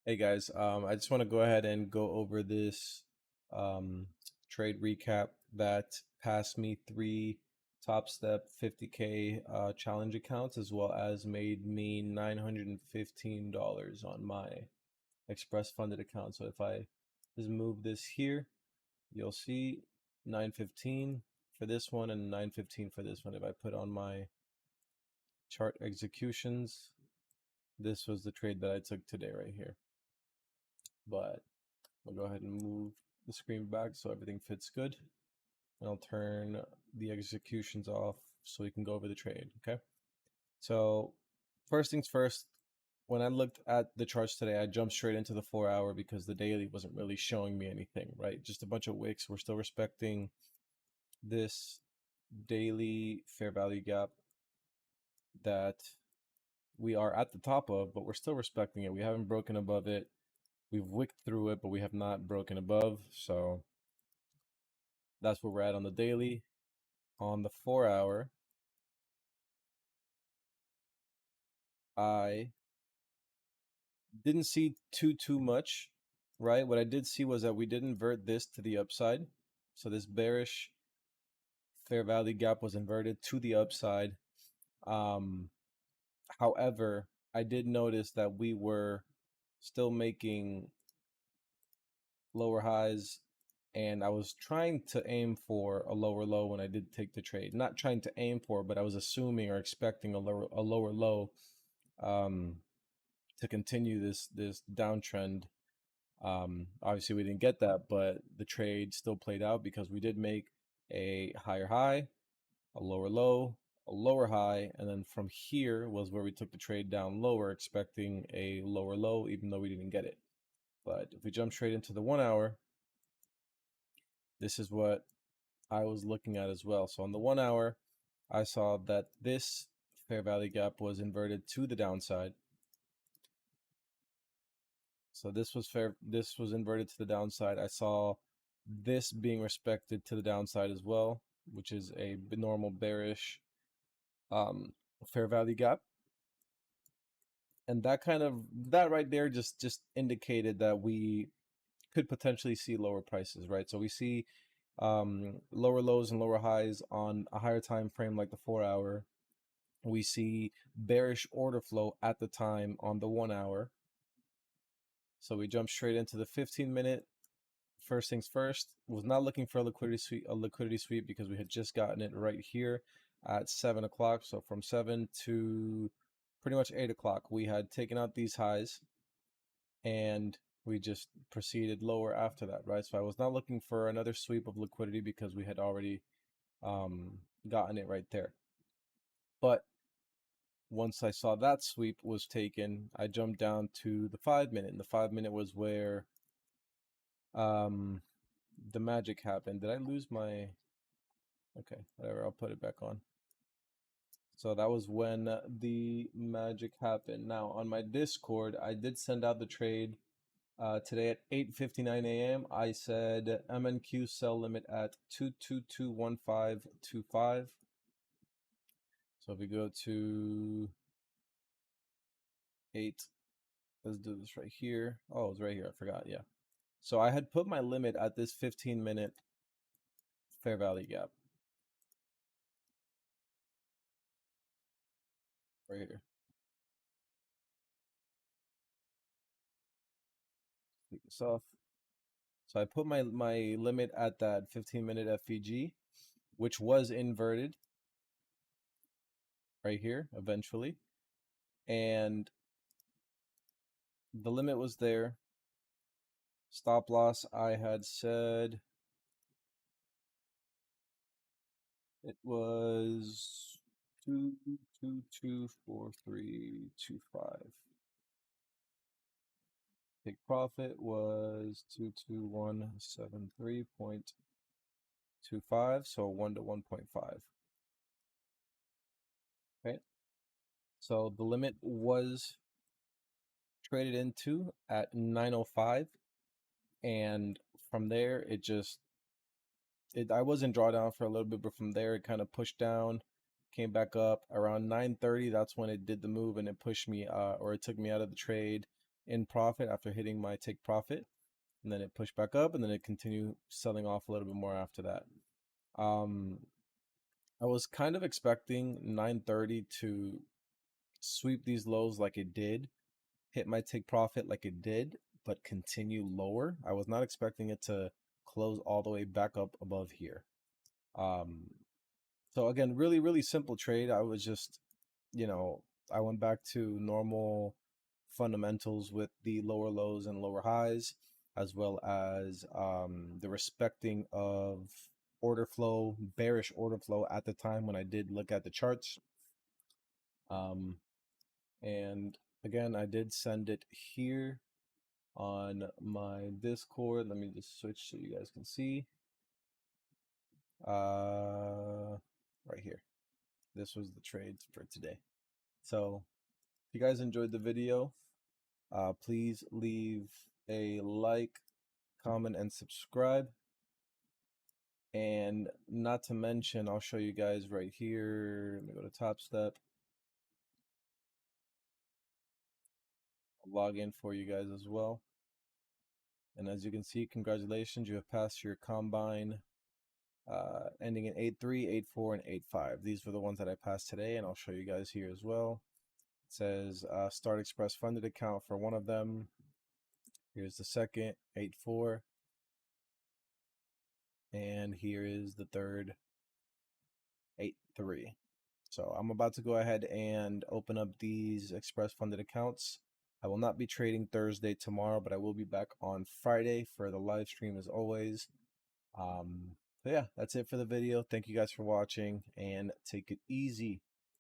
Hey guys, I just want to go ahead and go over this um, trade recap that passed me three Top Step 50K challenge accounts, as well as made me $915 on my Express funded account. So if I just move this here, you'll see 915 for this one and 915 for this one. If I put on my chart executions, this was the trade that I took today right here. But I'll go ahead and move the screen back so everything fits good. And I'll turn the executions off so we can go over the trade, okay? So first things first, when I looked at the charts today, I jumped straight into the 4 hour because the daily wasn't really showing me anything, right? Just a bunch of wicks. We're still respecting this daily fair value gap that we are at the top of, but we're still respecting it. We haven't broken above it. We've wicked through it, but we have not broken above. So that's where we're at on the daily. On the 4 hour, I didn't see too much, right? What I did see was that we did invert this to the upside. So this bearish fair value gap was inverted to the upside. Um, However, I did notice that we were still making lower highs, and I was trying to aim for a lower low when I did take the trade. Not trying to aim for, but I was assuming or expecting a lower low um, to continue this downtrend. Obviously, we didn't get that, but the trade still played out because we did make a higher high, a lower low, a lower high, and then from here was where we took the trade down lower, expecting a lower low, even though we didn't get it. But if we jump straight into the 1 hour, this is what I was looking at as well. So on the 1 hour, I saw that this fair value gap was inverted to the downside. So this was inverted to the downside. I saw this being respected to the downside as well, which is a normal bearish um, fair value gap. And that right there just indicated that we could potentially see lower prices, right? So we see lower lows and lower highs on a higher time frame like the 4 hour. We see bearish order flow at the time on the 1 hour. So we jump straight into the 15-minute. First things first, was not looking for a liquidity sweep because we had just gotten it right here at 7 o'clock. So from 7 to pretty much 8 o'clock, we had taken out these highs and we just proceeded lower after that, right? So I was not looking for another sweep of liquidity because we had already gotten it right there. But once I saw that sweep was taken, I jumped down to the 5 minute. And the 5 minute was where um, the magic happened. Did I lose my? Okay, whatever. I'll put it back on. So that was when the magic happened. Now on my Discord, I did send out the trade today at 8:59 a.m. I said MNQ sell limit at 2221525. So if we go to 8, let's do this right here. Oh, it's right here. I forgot. Yeah. So I had put my limit at this 15-minute fair value gap right here. Take this off. So I put my limit at that 15-minute FVG, which was inverted right here eventually. And the limit was there. Stop loss, I had said it was 2224325. Take profit was 22173.25, so 1 to 1.5. Okay. So the limit was traded into at 905, and from there I was in drawdown for a little bit, but from there it kind of pushed down, came back up around 9:30. That's when it did the move and it pushed me or it took me out of the trade. in profit after hitting my take profit, and then it pushed back up, and then it continued selling off a little bit more after that. Um, I was kind of expecting 930 to sweep these lows like it did, hit my take profit like it did, but continue lower. I was not expecting it to close all the way back up above here. Um, so again, really, really simple trade. I was just, you know, I went back to normal fundamentals with the lower lows and lower highs, as well as the respecting of order flow, bearish order flow at the time when I did look at the charts. Um, and again, I did send it here on my Discord. Let me just switch so you guys can see. Right here. This was the trades for today. So if you guys enjoyed the video, please leave a like, comment, and subscribe. And not to mention, I'll show you guys right here. Let me go to Top Step. I'll log in for you guys as well. And as you can see, congratulations, you have passed your combine ending in 8.3, 8.4, and 8.5. These were the ones that I passed today, and I'll show you guys here as well. It says Start Express funded account for one of them. Here's the second, 8.4. And here is the third, 8.3. So I'm about to go ahead and open up these Express funded accounts. I will not be trading Thursday tomorrow, but I will be back on Friday for the live stream as always. So yeah, that's it for the video. Thank you guys for watching, and take it easy.